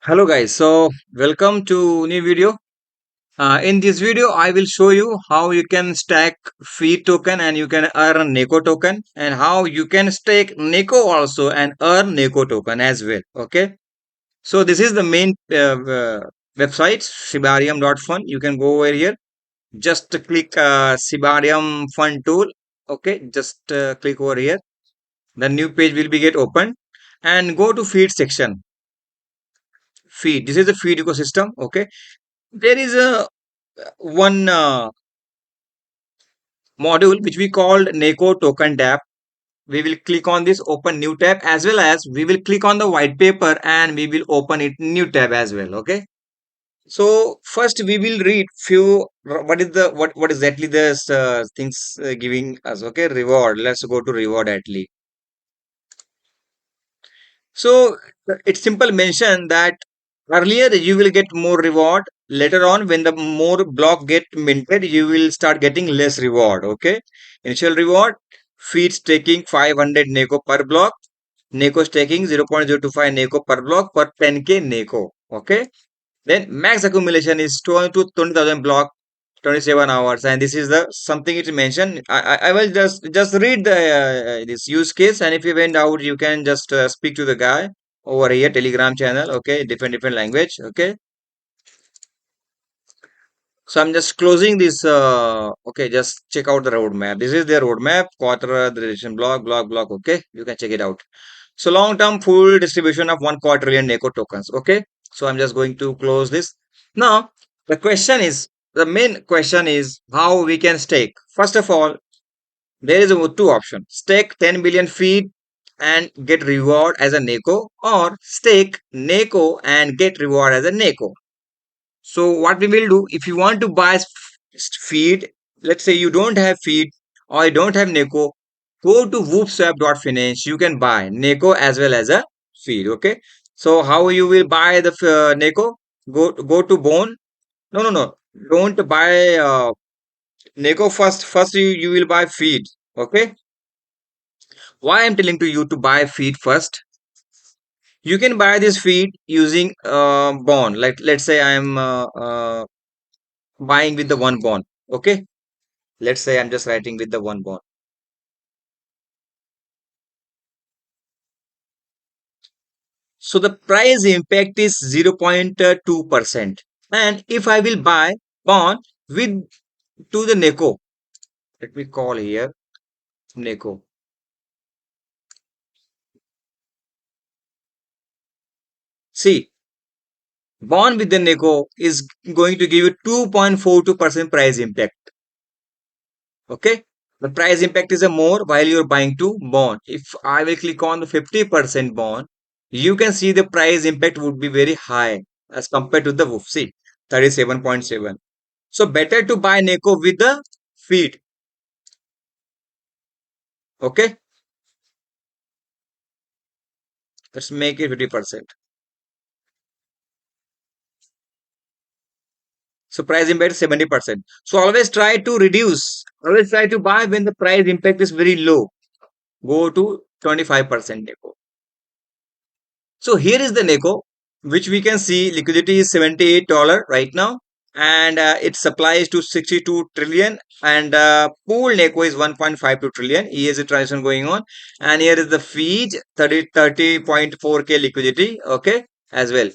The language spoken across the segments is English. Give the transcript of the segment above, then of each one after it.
Hello guys, so welcome to new video. In this video, I will show you how you can stack feed token and you can earn Neko token, and how you can stake Neko also and earn Neko token as well. Okay, so this is the main website Sibarium.fun. You can go over here, just click Sibarium Fund tool. Okay, just click over here. The new page will be get opened, and go to feed section. Feed. This is the feed ecosystem. Okay, there is a one module which we called Neko token tab. We will click on this open new tab, as well as we will click on the white paper and we will open it new tab as well. Okay, so first we will read few what exactly this things giving us. Okay, reward. Let's go to reward at least. So it's simple mention that earlier you will get more reward. Later on, when the more block get minted, you will start getting less reward. Okay. Initial reward, feed staking 500 Neko per block. Neko staking 0.025 Neko per block per 10k Neko. Okay. Then max accumulation is 20 to 20,000 block, 27 hours, and this is the something it mentioned. I will just read the this use case, and if you went out, you can just speak to the guy over here Telegram channel. Okay, different language. Okay, so I'm just closing this. Okay, just check out the roadmap. This is their roadmap, quarter, the duration block. Okay, you can check it out. So long term full distribution of 1 quadrillion Neko tokens. Okay, so I'm just going to close this. Now, the question is, the main question is how we can stake. First of all, there is two options: stake 10 billion feet and get reward as a Neko, or stake Neko and get reward as a Neko. So what we will do, if you want to buy feed, let's say you don't have feed or you don't have Neko, go to whoopswap.finance. You can buy Neko as well as a feed. Okay. So how you will buy the Neko? Go to Bone. No. Don't buy Neko first. First you will buy feed. Okay. Why I'm telling to you to buy feed first? You can buy this feed using bond. Like let's say I'm buying with the one bond. Okay. Let's say I'm just writing with the one bond. So the price impact is 0.2%. And if I will buy bond with to the Neko, let me call here Neko. See, bond with the Neko is going to give you 2.42% price impact. Okay. The price impact is a more while you're buying to bond. If I will click on the 50% bond, you can see the price impact would be very high as compared to the WOOF. See, 37.7. So better to buy Neko with the feed. Okay. Let's make it 50%. So price impact is 70%. So always try to reduce. Always try to buy when the price impact is very low. Go to 25% Neko. So here is the Neko, which we can see liquidity is $78 right now, and its supply is to 62 trillion, and pool Neko is 1.52 trillion. Here is a transaction going on, and here is the feed 30.4k liquidity. Okay, as well.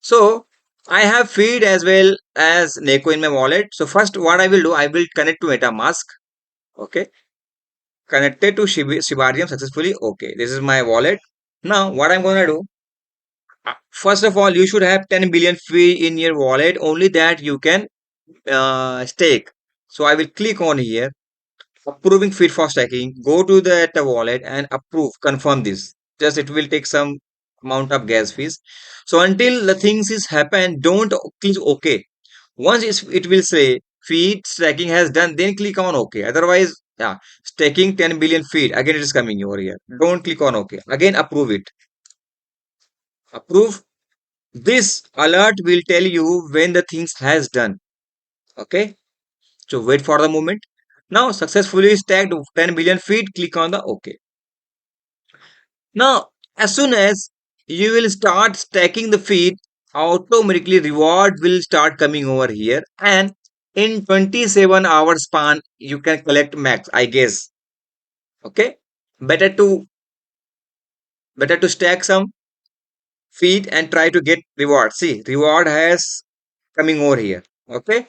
So I have feed as well as Neko in my wallet. So first, what I will do, I will connect to MetaMask. Okay, connected to Shibarium successfully. Okay, this is my wallet. Now, what I'm gonna do, first of all, you should have 10 billion fee in your wallet. Only that you can stake. So I will click on here, approving feed for staking. Go to that wallet and approve, confirm this. Just it will take some amount of gas fees. So until the things is happen, don't click OK. Once it will say feed staking has done, then click on OK. Otherwise, yeah, staking 10 billion feed. Again, it is coming over here. Don't click on OK. Again, approve it. Approve. This alert will tell you when the things has done. Okay. So wait for the moment. Now successfully stacked 10 billion feet. Click on the OK. Now as soon as you will start stacking the feed, automatically reward will start coming over here, and in 27 hours span you can collect max, I guess. Okay, better to stack some feed and try to get reward. See, reward has coming over here. Okay,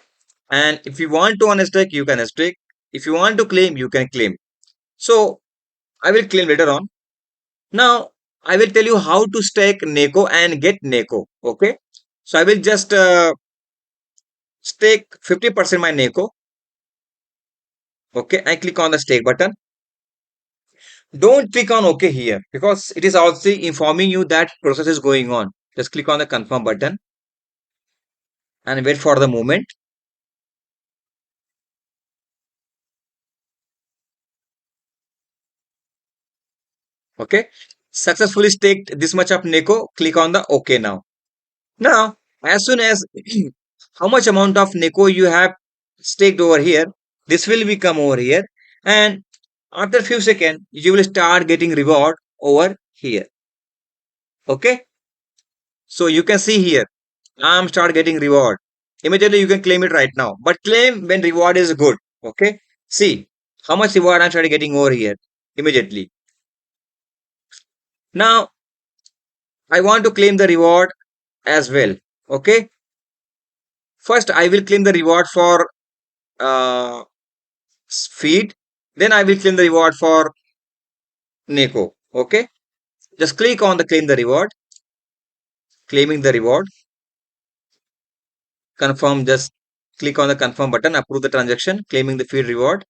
and if you want to unstake, you can stake. If you want to claim, you can claim. So I will claim later on. Now I will tell you how to stake Neko and get Neko. Okay, so I will just stake 50% my Neko. Okay, I click on the stake button. Don't click on OK here because it is also informing you that process is going on. Just click on the confirm button and wait for the moment. Okay, successfully staked this much of Neko. Click on the OK now. Now, as soon as how much amount of Neko you have staked over here, this will become over here, and after few seconds you will start getting reward over here. Okay, so you can see here I'm start getting reward. Immediately you can claim it right now, but claim when reward is good. Okay, see how much reward I'm started getting over here immediately. Now I want to claim the reward as well. Okay, first I will claim the reward for uh, feed, then I will claim the reward for Neko. Okay, just click on the claim the reward, claiming the reward, confirm. Just click on the confirm button, approve the transaction, claiming the feed reward.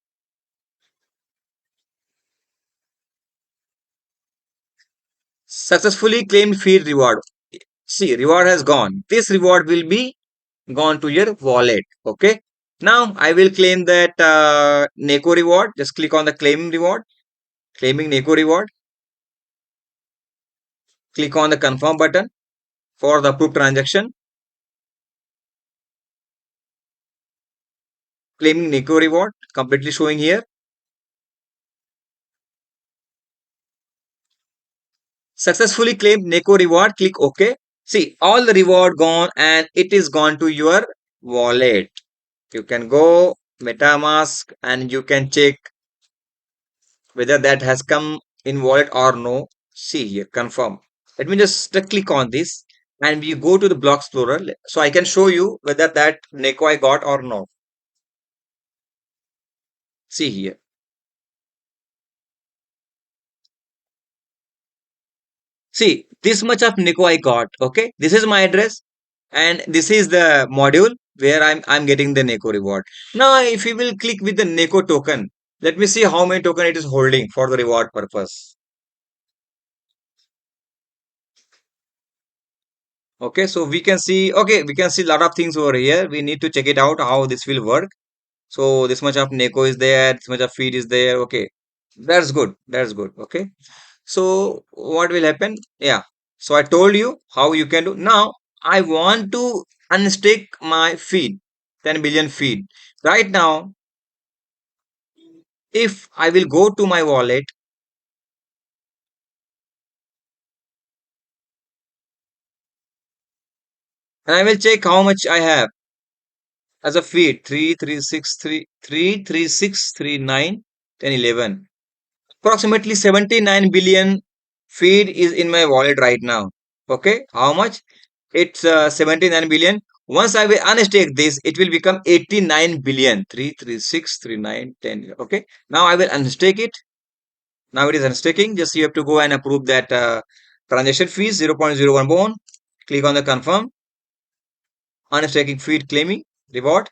Successfully claimed feed reward. See, reward has gone. This reward will be gone to your wallet. Okay, now I will claim that Neko reward. Just click on the claim reward, claiming Neko reward, click on the confirm button for the approved transaction, claiming Neko reward, completely showing here. Successfully claimed Neko reward, click OK. See, all the reward gone and it is gone to your wallet. You can go MetaMask and you can check whether that has come in wallet or no. See here, confirm. Let me just click on this and we go to the block explorer so I can show you whether that Neko I got or not. See here. See, this much of Neko I got. Okay, this is my address and this is the module where I'm getting the Neko reward. Now, if you will click with the Neko token, let me see how many token it is holding for the reward purpose. Okay, so we can see, okay, we can see a lot of things over here. We need to check it out how this will work. So this much of Neko is there, this much of feed is there. Okay, that's good. That's good. Okay, so what will happen? Yeah, so I told you how you can do. Now I want to unstick my feed, 10 billion feed. Right now, if I will go to my wallet and I will check how much I have as a feed, 33639 10 11. Approximately 79 billion feed is in my wallet right now. Okay, how much? It's 79 billion. Once I will unstake this, it will become 89 billion. 33639 10. Okay, now I will unstake it. Now it is unstaking. Just you have to go and approve that transaction fees 0.01 bond. Click on the confirm. Unstaking feed claiming reward.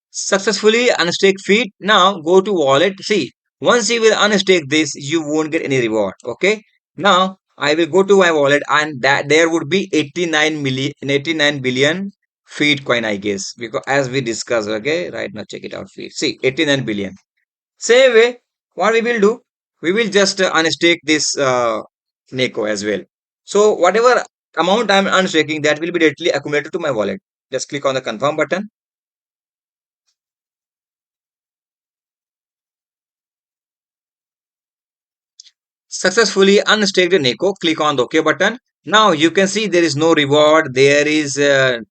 Successfully unstake feed. Now go to wallet. See, once you will unstake this, you won't get any reward. Okay. Now I will go to my wallet and that there would be 89 billion feed coin, I guess, because as we discussed. Okay, right now check it out. Feed. See, 89 billion. Same way, what we will do, we will just unstake this Neko as well. So whatever amount I'm unstaking, that will be directly accumulated to my wallet. Just click on the confirm button. successfully unstaked Neko. Click on the OK button. Now you can see there is no reward. There is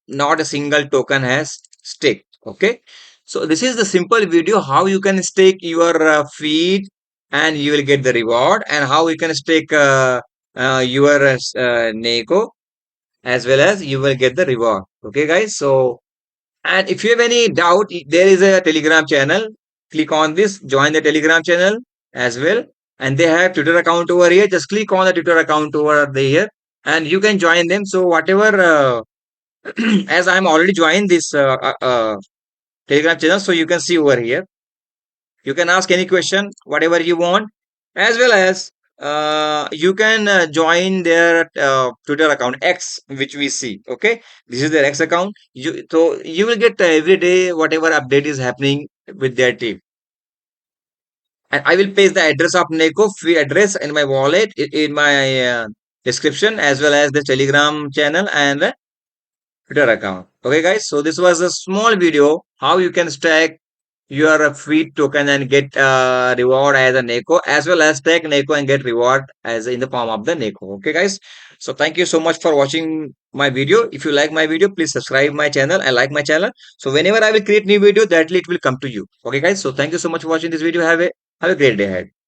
not a single token has staked. Okay. So this is the simple video how you can stake your feed and you will get the reward, and how you can stake your Neko as well as you will get the reward. Okay, guys. So, and if you have any doubt, there is a Telegram channel. Click on this, join the Telegram channel as well. And they have Twitter account over here. Just click on the Twitter account over there and you can join them. So whatever, as I'm already joined this Telegram channel, so you can see over here. You can ask any question, whatever you want, as well as you can join their Twitter account X, which we see. Okay, this is their X account. You will get every day whatever update is happening with their team. And I will paste the address of Neko free address in my wallet in my description, as well as the Telegram channel and the Twitter account. Okay, guys. So this was a small video how you can stack your free token and get reward as a Neko, as well as stack Neko and get reward as in the form of the Neko. Okay, guys. So thank you so much for watching my video. If you like my video, please subscribe my channel and like my channel. So whenever I will create new video, that it will come to you. Okay, guys. So thank you so much for watching this video. Have a great day ahead.